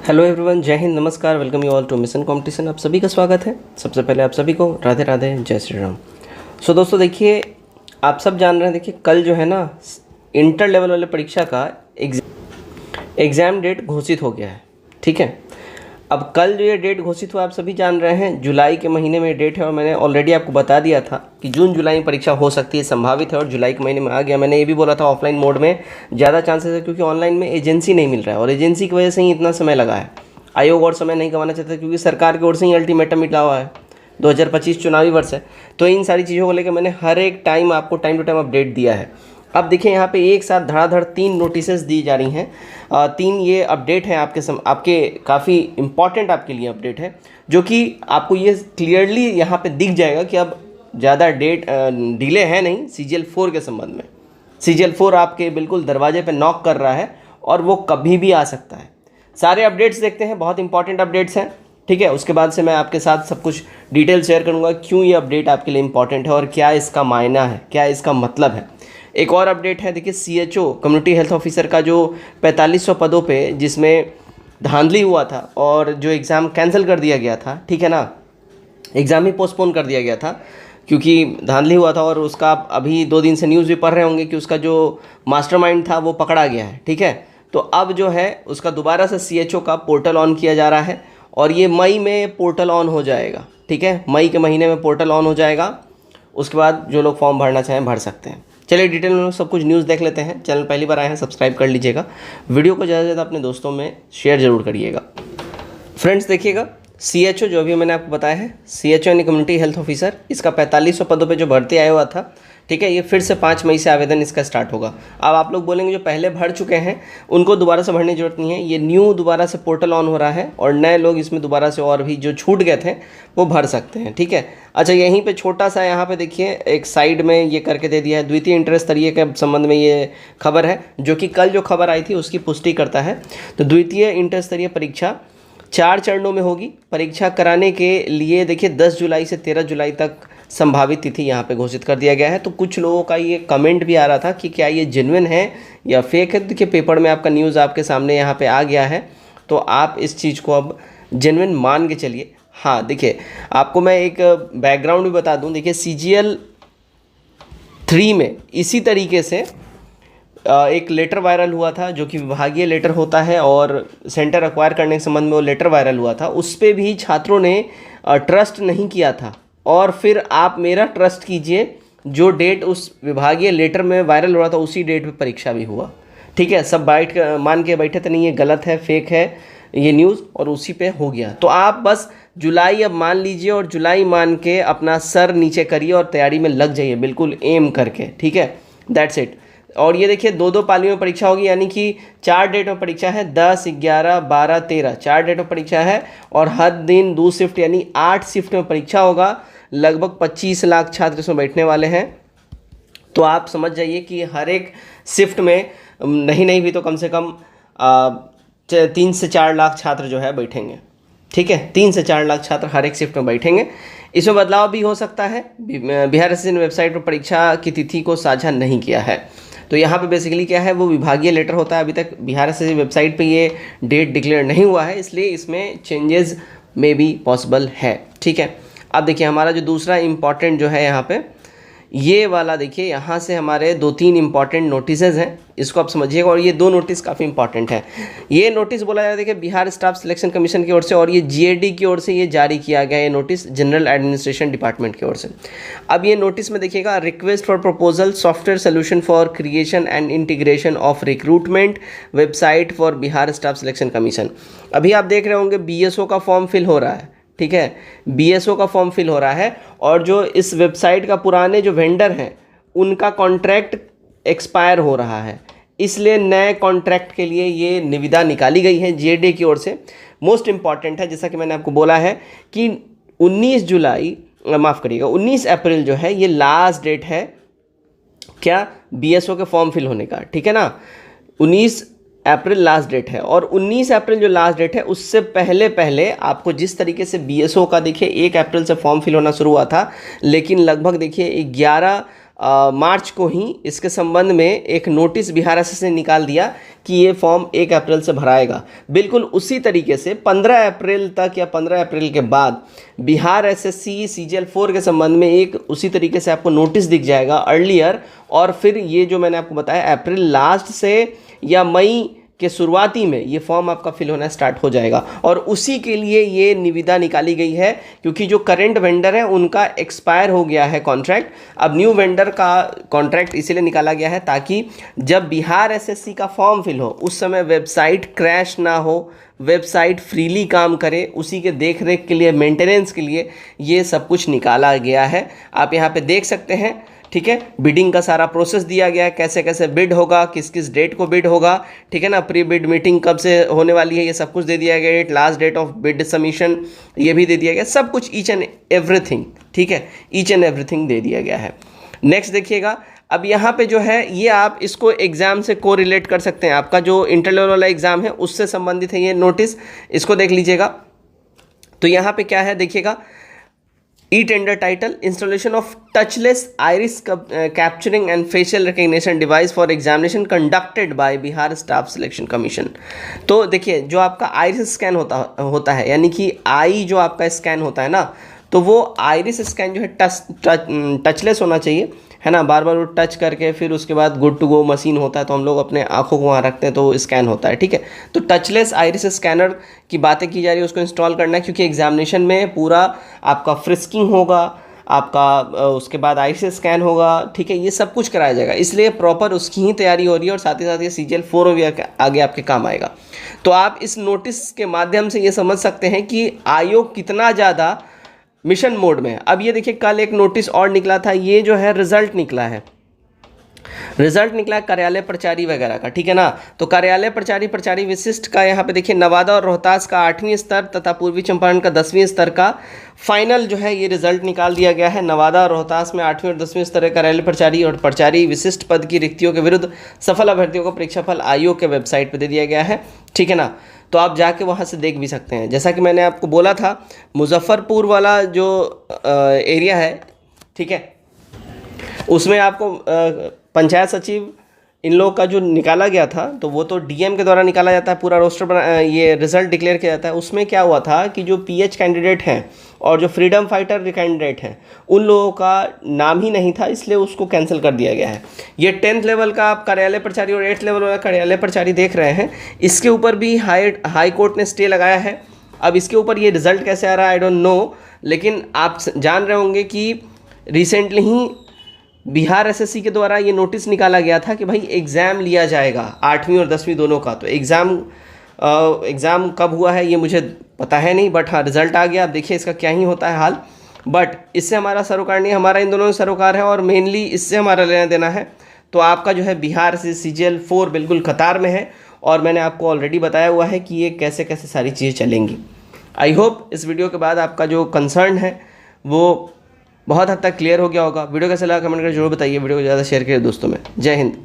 Hello everyone, जय हिंद, नमस्कार, welcome you all to mission competition. आप सभी का स्वागत है। सबसे पहले आप सभी को राधे राधे, जय श्री राम। दोस्तों देखिए, आप सब जान रहे हैं, देखिए कल जो है ना इंटर लेवल वाले परीक्षा का एग्ज़ाम डेट घोषित हो गया है। ठीक है, अब कल जो ये डेट घोषित हुआ आप सभी जान रहे हैं, जुलाई के महीने में डेट है और मैंने ऑलरेडी आपको बता दिया था कि जून जुलाई में परीक्षा हो सकती है, संभावित है और जुलाई के महीने में आ गया। मैंने ये भी बोला था ऑफलाइन मोड में ज़्यादा चांसेस है क्योंकि ऑनलाइन में एजेंसी नहीं मिल रहा है और एजेंसी की वजह से ही इतना समय लगा है। आयोग और समय नहीं गंवाना चाहता क्योंकि सरकार की ओर से ही अल्टीमेटम मिला हुआ है, 2025 चुनावी वर्ष है। तो इन सारी चीज़ों को लेकर मैंने हर एक टाइम आपको टाइम टू टाइम अपडेट दिया है। अब देखिए यहाँ पे एक साथ धड़ाधड़ 3 नोटिसेस दी जा रही हैं। 3 ये अपडेट हैं आपके काफ़ी इम्पॉर्टेंट आपके लिए अपडेट है, जो कि आपको ये क्लियरली यहाँ पे दिख जाएगा कि अब ज़्यादा डेट डिले है नहीं CGL 4 के संबंध में। CGL 4 आपके बिल्कुल दरवाजे पे नॉक कर रहा है और वो कभी भी आ सकता है। सारे अपडेट्स देखते हैं, बहुत इंपॉर्टेंट अपडेट्स हैं। ठीक है, उसके बाद से मैं आपके साथ सब कुछ डिटेल शेयर करूँगा, क्यों ये अपडेट आपके लिए इंपॉर्टेंट है और क्या इसका मायना है, क्या इसका मतलब है। एक और अपडेट है, देखिए CHO कम्युनिटी हेल्थ ऑफिसर का जो 4500 पदों पे जिसमें धांधली हुआ था और जो एग्ज़ाम कैंसिल कर दिया गया था, ठीक है ना, एग्ज़ाम ही पोस्टपोन कर दिया गया था क्योंकि धांधली हुआ था और उसका आप अभी 2 दिन से न्यूज़ भी पढ़ रहे होंगे कि उसका जो मास्टरमाइंड था वो पकड़ा गया है। ठीक है, तो अब जो है उसका दोबारा से CHO का पोर्टल ऑन किया जा रहा है और ये मई में पोर्टल ऑन हो जाएगा। ठीक है, मई के महीने में पोर्टल ऑन हो जाएगा। उसके बाद जो लोग फॉर्म भरना चाहें भर सकते हैं। चलिए डिटेल में सब कुछ न्यूज़ देख लेते हैं। चैनल पहली बार आए हैं, सब्सक्राइब कर लीजिएगा। वीडियो को ज़्यादा से ज़्यादा अपने दोस्तों में शेयर जरूर करिएगा। फ्रेंड्स देखिएगा, CHO जो अभी मैंने आपको बताया है, CHO यानी कम्युनिटी हेल्थ ऑफिसर, इसका 4500 पदों पे जो भर्ती आया हुआ था, ठीक है, ये फिर से 5 मई से आवेदन इसका स्टार्ट होगा। अब आप लोग बोलेंगे जो पहले भर चुके हैं उनको दोबारा से भरने की जरूरत नहीं है, ये न्यू दोबारा से पोर्टल ऑन हो रहा है और नए लोग इसमें दोबारा से और भी जो छूट गए थे वो भर सकते हैं। ठीक है, अच्छा यहीं पे छोटा सा यहाँ पे देखिए एक साइड में ये करके दे दिया है, द्वितीय इंटर स्तरीय के संबंध में ये खबर है, जो कि कल जो खबर आई थी उसकी पुष्टि करता है। तो द्वितीय इंटर स्तरीय परीक्षा 4 चरणों में होगी। परीक्षा कराने के लिए देखिए 10 जुलाई से 13 जुलाई तक संभावित तिथि यहाँ पे घोषित कर दिया गया है। तो कुछ लोगों का ये कमेंट भी आ रहा था कि क्या ये जेन्युइन है या फेक है। देखिए पेपर में आपका न्यूज़ आपके सामने यहाँ पे आ गया है, तो आप इस चीज़ को अब जेन्युइन मान के चलिए। हाँ देखिए, आपको मैं एक बैकग्राउंड भी बता दूँ। देखिए CGL 3 में इसी तरीके से एक लेटर वायरल हुआ था, जो कि विभागीय लेटर होता है और सेंटर एक्वायर करने के संबंध में वो लेटर वायरल हुआ था। उस पर भी छात्रों ने ट्रस्ट नहीं किया था और फिर आप मेरा ट्रस्ट कीजिए, जो डेट उस विभागीय लेटर में वायरल हो रहा था उसी डेट पे परीक्षा भी हुआ। ठीक है, सब मान के बैठे थे नहीं ये गलत है, फेक है ये न्यूज़, और उसी पे हो गया। तो आप बस जुलाई अब मान लीजिए और जुलाई मान के अपना सर नीचे करिए और तैयारी में लग जाइए बिल्कुल एम करके। ठीक है, दैट्स इट। और ये देखिए 2-2 पालियों में परीक्षा होगी, यानी कि 4 डेट में परीक्षा है, 10, 11, 12, 13 4 डेट में परीक्षा है और हर दिन 2 शिफ्ट यानी 8 शिफ्ट में परीक्षा होगा। लगभग 25 लाख छात्र इसमें बैठने वाले हैं। तो आप समझ जाइए कि हर एक शिफ्ट में नहीं भी तो कम से कम 3 से 4 लाख छात्र जो है बैठेंगे। ठीक है, 3 से 4 लाख छात्र हर एक शिफ्ट में बैठेंगे। इसमें बदलाव भी हो सकता है। बिहार एसएससी वेबसाइट पर परीक्षा की तिथि को साझा नहीं किया है। तो यहाँ पे बेसिकली क्या है, वो विभागीय लेटर होता है। अभी तक बिहार एसएससी वेबसाइट पे ये डेट डिक्लेयर नहीं हुआ है, इसलिए इसमें चेंजेस में भी पॉसिबल है। ठीक है, अब देखिए हमारा जो दूसरा इम्पॉर्टेंट जो है यहाँ पे ये वाला, देखिए यहाँ से हमारे 2-3 इंपॉर्टेंट नोटिसेज हैं, इसको आप समझिएगा। और ये 2 नोटिस काफ़ी इंपॉर्टेंट है। ये नोटिस बोला जाता है, देखिए बिहार स्टाफ सिलेक्शन कमीशन की ओर से और ये GAD की ओर से ये जारी किया गया है नोटिस, जनरल एडमिनिस्ट्रेशन डिपार्टमेंट की ओर से। अब ये नोटिस में देखिएगा, request for proposal software solution for creation and integration of recruitment website for Bihar staff selection commission. अभी आप देख रहे होंगे BSO का फॉर्म फिल हो रहा है। ठीक है, BSO का फॉर्म फिल हो रहा है और जो इस वेबसाइट का पुराने जो वेंडर हैं उनका कॉन्ट्रैक्ट एक्सपायर हो रहा है, इसलिए नए कॉन्ट्रैक्ट के लिए ये निविदा निकाली गई है GAD की ओर से। मोस्ट इम्पॉर्टेंट है, जैसा कि मैंने आपको बोला है कि 19 अप्रैल जो है ये लास्ट डेट है क्या, BSO के फॉर्म फिल होने का। ठीक है ना, 19 अप्रैल लास्ट डेट है और 19 अप्रैल जो लास्ट डेट है उससे पहले आपको जिस तरीके से BSO का देखिए 1 अप्रैल से फॉर्म फिल होना शुरू हुआ था, लेकिन लगभग देखिए 11 मार्च को ही इसके संबंध में एक नोटिस बिहार एसएससी ने निकाल दिया कि ये फॉर्म 1 अप्रैल से भराएगा। बिल्कुल उसी तरीके से 15 अप्रैल तक या 15 अप्रैल के बाद बिहार एसएससी सीजीएल 4 के संबंध में एक उसी तरीके से आपको नोटिस दिख जाएगा अर्लियर, और फिर ये जो मैंने आपको बताया अप्रैल लास्ट से या मई के शुरुआती में ये फॉर्म आपका फिल होना स्टार्ट हो जाएगा। और उसी के लिए ये निविदा निकाली गई है, क्योंकि जो करंट वेंडर है उनका एक्सपायर हो गया है कॉन्ट्रैक्ट। अब न्यू वेंडर का कॉन्ट्रैक्ट इसीलिए निकाला गया है ताकि जब बिहार एसएससी का फॉर्म फिल हो उस समय वेबसाइट क्रैश ना हो, वेबसाइट फ्रीली काम करे, उसी के देख रेख के लिए, मेंटेनेंस के लिए ये सब कुछ निकाला गया है। आप यहाँ पे देख सकते हैं, ठीक है, बिडिंग का सारा प्रोसेस दिया गया है, कैसे कैसे बिड होगा, किस किस डेट को बिड होगा, ठीक है ना, प्री बिड मीटिंग कब से होने वाली है, ये सब कुछ दे दिया गया है, last date of bid submission ये भी दे दिया गया, सब कुछ ईच एंड एवरीथिंग, ठीक है, ईच एंड एवरीथिंग दे दिया गया है। नेक्स्ट देखिएगा, अब यहाँ पे जो है ये आप इसको एग्जाम से को रिलेट कर सकते हैं, आपका जो इंटर लेवल वाला एग्जाम है उससे संबंधित है ये नोटिस, इसको देख लीजिएगा। तो यहाँ पे क्या है देखिएगा, E-tender title, installation of touchless iris capturing and facial recognition device for examination conducted by Bihar Staff Selection Commission। तो देखिए जो आपका आइरिस स्कैन होता है, यानी कि आई जो आपका स्कैन होता है ना, तो वो आइरिस स्कैन जो है टचलेस होना चाहिए, है ना, बार बार वो टच करके फिर उसके बाद गुड टू गो मशीन होता है, तो हम लोग अपने आंखों को वहाँ रखते हैं तो स्कैन होता है, ठीक है। तो टचलेस आइरिस स्कैनर की बातें की जा रही है, उसको इंस्टॉल करना है, क्योंकि एग्जामिनेशन में पूरा आपका फ्रिस्किंग होगा, आपका उसके बाद आइरिस स्कैन होगा, ठीक है, ये सब कुछ कराया जाएगा, इसलिए प्रॉपर उसकी ही तैयारी हो रही है, और साथ ही साथ ये सीजीएल 4 भी आगे आपके काम आएगा। तो आप इस नोटिस के माध्यम से ये समझ सकते हैं कि आयोग कितना ज़्यादा मिशन मोड में है। अब ये देखिए कल एक नोटिस और निकला था, ये जो है रिजल्ट निकला है, रिजल्ट निकला है कार्यालय प्रचारी वगैरह का, ठीक है ना। तो कार्यालय प्रचारी विशिष्ट का यहाँ पे देखिए नवादा और रोहतास का 8वीं स्तर तथा पूर्वी चंपारण का 10वीं स्तर का फाइनल जो है ये रिजल्ट निकाल दिया गया है। नवादा और रोहतास में 8वीं और 10वीं स्तर के कार्यालय प्रचारी और प्रचारी विशिष्ट पद की रिक्तियों के विरुद्ध सफल अभ्यर्थियों को परीक्षाफल आयोग के वेबसाइट पर दे दिया गया है, ठीक है ना। तो आप जाके वहाँ से देख भी सकते हैं। जैसा कि मैंने आपको बोला था, मुजफ्फरपुर वाला जो एरिया है, ठीक है, उसमें आपको पंचायत सचिव इन लोगों का जो निकाला गया था, तो वो तो डीएम के द्वारा निकाला जाता है, पूरा रोस्टर ये रिजल्ट डिक्लेयर किया जाता है। उसमें क्या हुआ था कि जो पीएच कैंडिडेट हैं और जो फ्रीडम फाइटर कैंडिडेट हैं, उन लोगों का नाम ही नहीं था, इसलिए उसको कैंसिल कर दिया गया है। ये 10th लेवल का आप कार्यालय प्रचारी और 8th लेवल वाला कार्यालय प्रचारी देख रहे हैं, इसके ऊपर भी हाई कोर्ट ने स्टे लगाया है। अब इसके ऊपर ये रिजल्ट कैसे आ रहा है आई डोंट नो, लेकिन आप जान रहे होंगे कि रिसेंटली ही बिहार एसएससी के द्वारा ये नोटिस निकाला गया था कि भाई एग्ज़ाम लिया जाएगा 8वीं और 10वीं दोनों का। तो एग्ज़ाम कब हुआ है ये मुझे पता है नहीं, बट हाँ रिज़ल्ट आ गया। अब देखिए इसका क्या ही होता है हाल, बट इससे हमारा सरोकार नहीं, हमारा इन दोनों में सरोकार है और मेनली इससे हमारा लेना देना है। तो आपका जो है बिहार से सीजीएल 4 बिल्कुल कतार में है, और मैंने आपको ऑलरेडी बताया हुआ है कि ये कैसे कैसे सारी चीज़ें चलेंगी। आई होप इस वीडियो के बाद आपका जो कंसर्न है वो बहुत हद तक क्लियर हो गया होगा। वीडियो कैसा लगा कमेंट करके जरूर बताइए, वीडियो को ज़्यादा शेयर करिए दोस्तों में। जय हिंद।